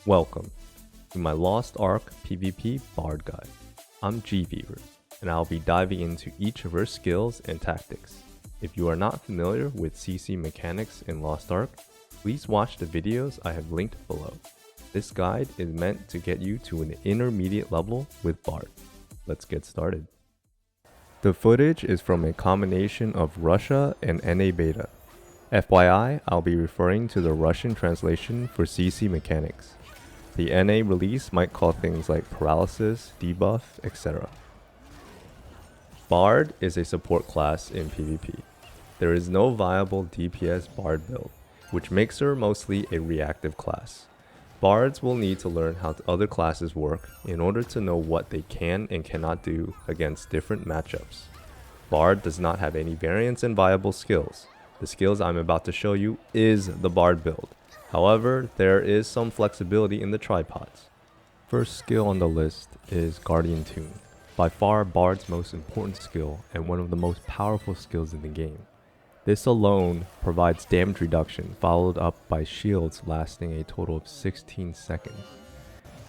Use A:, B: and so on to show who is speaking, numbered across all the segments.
A: Welcome to my Lost Ark PvP Bard Guide. I'm GVeaver, and I'll be diving into each of her skills and tactics. If you are not familiar with CC mechanics in Lost Ark, please watch the videos I have linked below. This guide is meant to get you to an intermediate level with Bard. Let's get started. The footage is from a combination of Russia and NA beta. FYI, I'll be referring to the Russian translation for CC mechanics. The NA release might call things like paralysis, debuff, etc. Bard is a support class in PvP. There is no viable DPS Bard build, which makes her mostly a reactive class. Bards will need to learn how other classes work in order to know what they can and cannot do against different matchups. Bard does not have any variance in viable skills. The skills I'm about to show you is the Bard build. However, there is some flexibility in the tripods. First skill on the list is Guardian Tune. By far Bard's most important skill and one of the most powerful skills in the game. This alone provides damage reduction followed up by shields lasting a total of 16 seconds.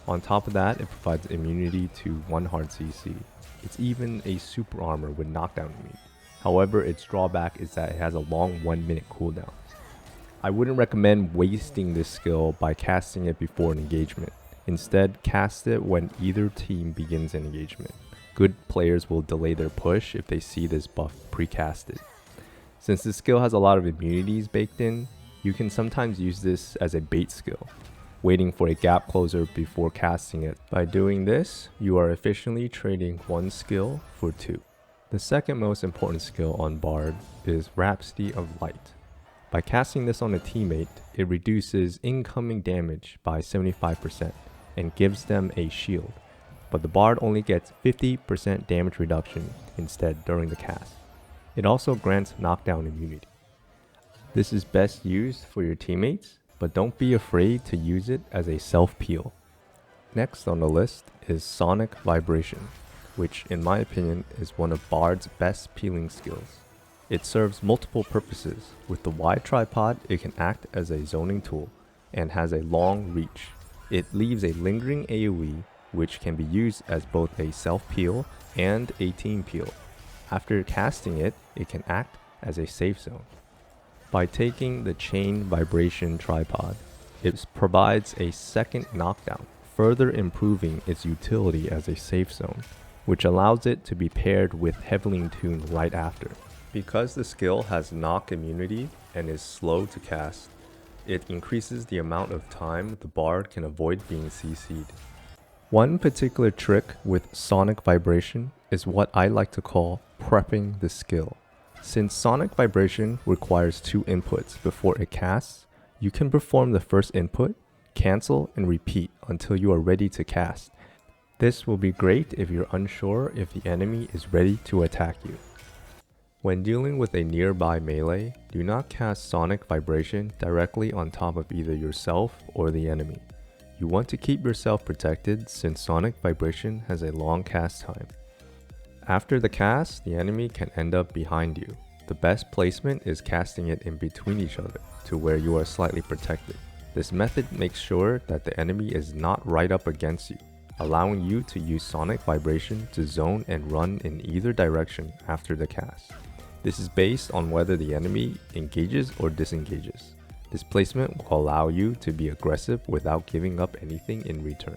A: On top of that, it provides immunity to 1 hard CC. It's even a super armor with knockdown immunity. However, its drawback is that it has a long 1 minute cooldown. I wouldn't recommend wasting this skill by casting it before an engagement. Instead, cast it when either team begins an engagement. Good players will delay their push if they see this buff pre-casted. Since this skill has a lot of immunities baked in, you can sometimes use this as a bait skill, waiting for a gap closer before casting it. By doing this, you are efficiently trading one skill for two. The second most important skill on Bard is Rhapsody of Light. By casting this on a teammate, it reduces incoming damage by 75% and gives them a shield, but the Bard only gets 50% damage reduction instead during the cast. It also grants knockdown immunity. This is best used for your teammates, but don't be afraid to use it as a self-peel. Next on the list is Sonic Vibration, which in my opinion is one of Bard's best peeling skills. It serves multiple purposes. With the wide tripod, it can act as a zoning tool and has a long reach. It leaves a lingering AoE, which can be used as both a self-peel and a team peel. After casting it, it can act as a safe zone. By taking the chain vibration tripod, it provides a second knockdown, further improving its utility as a safe zone, which allows it to be paired with heavily tuned right after. Because the skill has knock immunity and is slow to cast, it increases the amount of time the Bard can avoid being CC'd. One particular trick with Sonic Vibration is what I like to call prepping the skill. Since Sonic Vibration requires 2 inputs before it casts, you can perform the first input, cancel, and repeat until you are ready to cast. This will be great if you're unsure if the enemy is ready to attack you. When dealing with a nearby melee, do not cast Sonic Vibration directly on top of either yourself or the enemy. You want to keep yourself protected since Sonic Vibration has a long cast time. After the cast, the enemy can end up behind you. The best placement is casting it in between each other to where you are slightly protected. This method makes sure that the enemy is not right up against you, allowing you to use Sonic Vibration to zone and run in either direction after the cast. This is based on whether the enemy engages or disengages. This placement will allow you to be aggressive without giving up anything in return.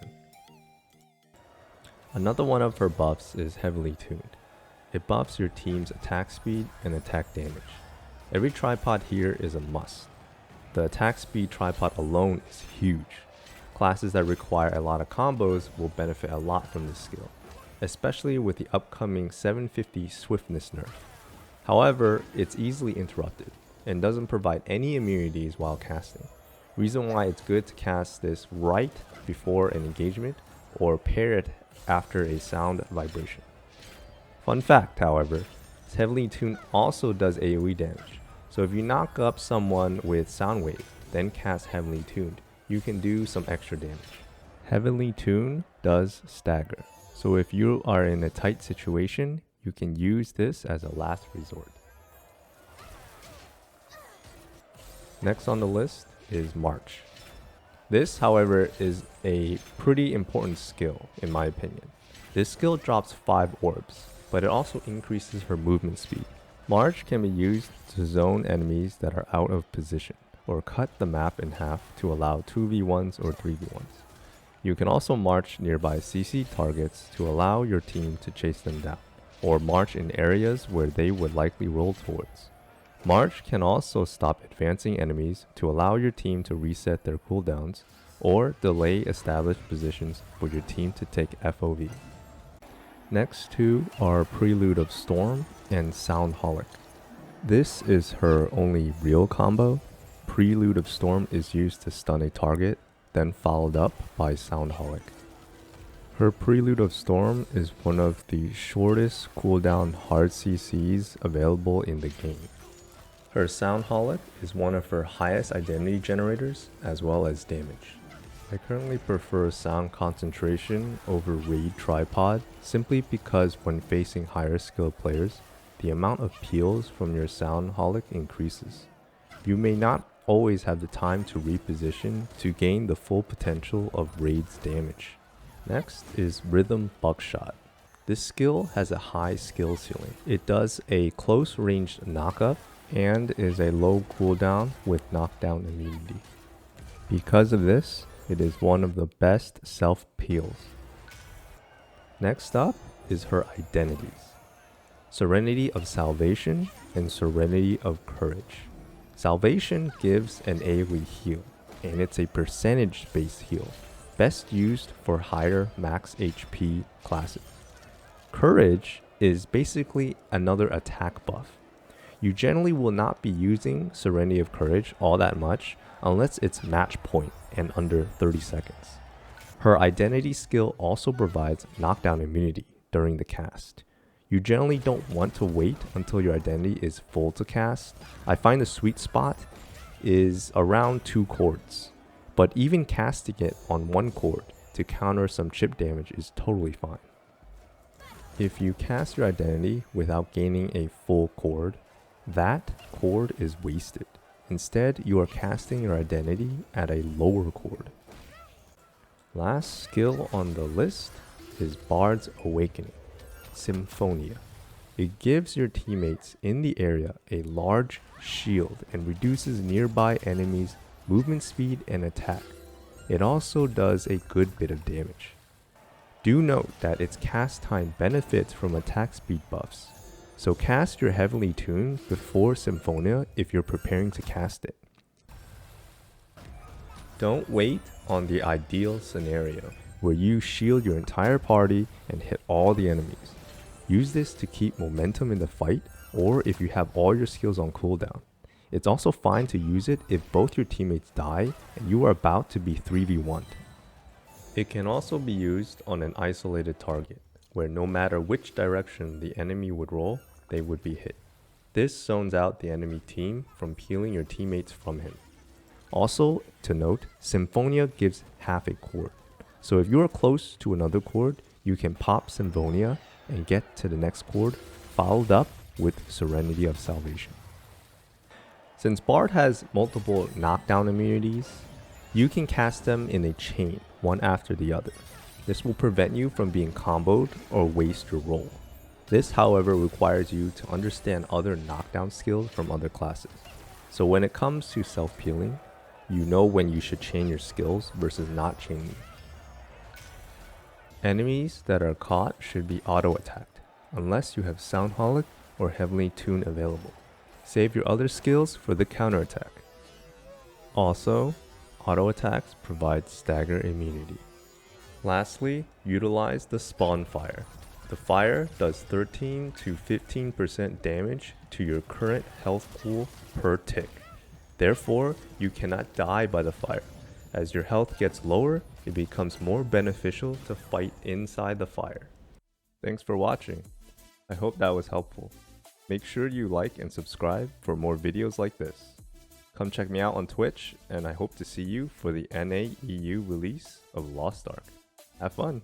A: Another one of her buffs is Heavily Tuned. It buffs your team's attack speed and attack damage. Every tripod here is a must. The attack speed tripod alone is huge. Classes that require a lot of combos will benefit a lot from this skill, especially with the upcoming 750 Swiftness nerf. However, it's easily interrupted and doesn't provide any immunities while casting. Reason why it's good to cast this right before an engagement or pair it after a sound vibration. Fun fact, however, Heavily Tuned also does AoE damage. So if you knock up someone with sound wave, then cast Heavily Tuned, you can do some extra damage. Heavily Tuned does stagger. So if you are in a tight situation, you can use this as a last resort. Next on the list is March. This, however, is a pretty important skill in my opinion. This skill drops 5 orbs, but it also increases her movement speed. March can be used to zone enemies that are out of position, or cut the map in half to allow 2v1s or 3v1s. You can also march nearby CC targets to allow your team to chase them down, or march in areas where they would likely roll towards. March can also stop advancing enemies to allow your team to reset their cooldowns, or delay established positions for your team to take FOV. Next two are Prelude of Storm and Soundholic. This is her only real combo. Prelude of Storm is used to stun a target, then followed up by Soundholic. Her Prelude of Storm is one of the shortest cooldown hard CCs available in the game. Her Soundholic is one of her highest identity generators as well as damage. I currently prefer Sound Concentration over Raid Tripod simply because when facing higher skilled players, the amount of peels from your Soundholic increases. You may not always have the time to reposition to gain the full potential of Raid's damage. Next is Rhythm Buckshot. This skill has a high skill ceiling. It does a close range knockup and is a low cooldown with knockdown immunity. Because of this, it is one of the best self peels. Next up is her identities: Serenade of Salvation and Serenade of Courage. Salvation gives an AoE heal, and it's a percentage based heal, best used for higher max HP classes. Courage is basically another attack buff. You generally will not be using Serenade of Courage all that much unless it's match point and under 30 seconds. Her identity skill also provides knockdown immunity during the cast. You generally don't want to wait until your identity is full to cast. I find the sweet spot is around 2 chords, but even casting it on 1 chord to counter some chip damage is totally fine. If you cast your identity without gaining a full chord, that chord is wasted. Instead, you are casting your identity at a lower chord. Last skill on the list is Bard's Awakening, Symphonia. It gives your teammates in the area a large shield and reduces nearby enemies' movement speed and attack. It also does a good bit of damage. Do note that its cast time benefits from attack speed buffs, so cast your Heavenly Tune before Symphonia if you're preparing to cast it. Don't wait on the ideal scenario where you shield your entire party and hit all the enemies. Use this to keep momentum in the fight, or if you have all your skills on cooldown. It's also fine to use it if both your teammates die and you are about to be 3v1'd. It can also be used on an isolated target, where no matter which direction the enemy would roll, they would be hit. This zones out the enemy team from peeling your teammates from him. Also, to note, Symphonia gives half a chord, so if you are close to another chord, you can pop Symphonia and get to the next chord, followed up with Serenade of Salvation. Since Bard has multiple knockdown immunities, you can cast them in a chain, one after the other. This will prevent you from being comboed or waste your roll. This, however, requires you to understand other knockdown skills from other classes. So when it comes to self-peeling, you know when you should chain your skills versus not chaining. Enemies that are caught should be auto-attacked, unless you have Soundholic or Heavenly Tune available. Save your other skills for the counterattack. Also, auto-attacks provide stagger immunity. Lastly, utilize the Spawn Fire. The fire does 13 to 15% damage to your current health pool per tick. Therefore, you cannot die by the fire. As your health gets lower, it becomes more beneficial to fight inside the fire. Thanks for watching. I hope that was helpful. Make sure you like and subscribe for more videos like this. Come check me out on Twitch, and I hope to see you for the NA EU release of Lost Ark. Have fun!